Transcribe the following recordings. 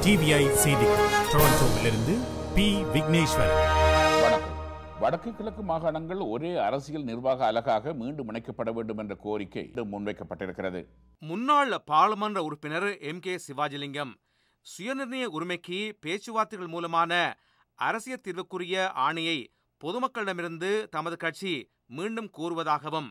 TVI செய்திகள் டொரண்டோவிலிருந்து B. Vigneswaran. வணக்கம். வடக்கு கிழக்கு மாகாணங்கள் ஒரே அரசியல் நிர்வாக அலகாக மீண்டும் இணைக்கப்பட வேண்டும் என்ற கோரிக்கை முன்வைக்கப்பட்டிருக்கிறது. முன்னாள் பாராளுமன்ற உறுப்பினர் M.K. சிவாஜிலிங்கம் சுயநிர்ணய உரிமைக்கு பேச்சுவார்த்தைகள் மூலமான அரசியல் தீர்வுக்குரிய ஆணையை பொதுமக்களிடமிருந்து தமது கட்சி மீண்டும் கூறுவதாகவும்,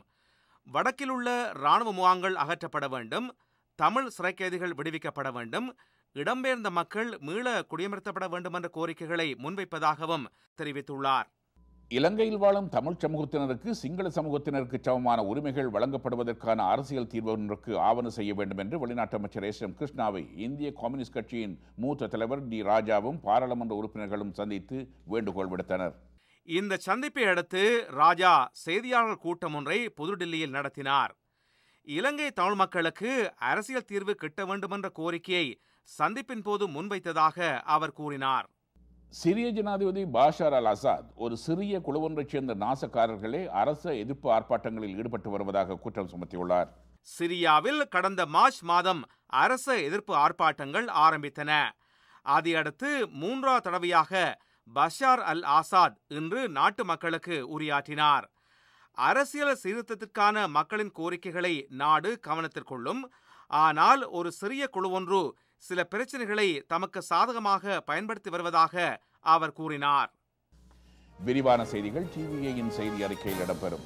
வடக்கில் உள்ள இராணுவ முகாம்கள் அகற்றப்பட வேண்டும், தமிழ் சிறை கைதிகள் விடுவிக்கப்பட வேண்டும், இடம்பெயர்ந்த மக்கள் மீள குடியமர்த்தப்பட வேண்டும் என்ற கோரிக்கைகளை முன்வைப்பதாகவும் தெரிவித்துள்ளார். இலங்கையில் வாழும் தமிழ் சமூகத்தினருக்கு சிங்கள சமூகத்தினருக்கு சமமான உரிமைகள் வழங்கப்படுவதற்கான அரசியல் தீர்வு ஒன்றுக்கு ஆவணம் செய்ய வேண்டும் என்று வெளிநாட்டு அமைச்சர் S.M. கிருஷ்ணாவை இந்திய கம்யூனிஸ்ட் கட்சியின் மூத்த தலைவர் D. ராஜாவும் பாராளுமன்ற உறுப்பினர்களும் சந்தித்து வேண்டுகோள் விடுத்தனர். இந்த சந்திப்பை அடுத்து ராஜா செய்தியாளர் கூட்டம் ஒன்றை புதுடில்லியில் நடத்தினார். இலங்கை தமிழ் மக்களுக்கு அரசியல் தீர்வு கிட்ட வேண்டும் என்ற கோரிக்கையை சந்திப்பின் போது முன்வைத்ததாக அவர் கூறினார். சிரிய ஜனாதிபதி பாஷார் அல் அசாத் ஒரு சிறிய குழுவொன்றைச் சேர்ந்த நாசக்காரர்களே அரச எதிர்ப்பு ஆர்ப்பாட்டங்களில் ஈடுபட்டு வருவதாக குற்றம் சுமத்தியுள்ளார். சிரியாவில் கடந்த மார்ச் மாதம் அரச எதிர்ப்பு ஆர்ப்பாட்டங்கள் ஆரம்பித்தன. அதையடுத்து மூன்றாவது தடவையாக பஷார் அல் ஆசாத் இன்று நாட்டு மக்களுக்கு உரையாற்றினார். அரசியல் சீர்திருத்தத்திற்கான மக்களின் கோரிக்கைகளை நாடு கவனத்திற்கொள்ளும், ஆனால் ஒரு சிறிய குழு ஒன்று சில பிரச்சனைகளை தமக்கு சாதகமாக பயன்படுத்தி வருவதாக அவர் கூறினார். விரிவான செய்திகள் டிவிஐயின் செய்தி அறிக்கையில் இடம்பெறும்.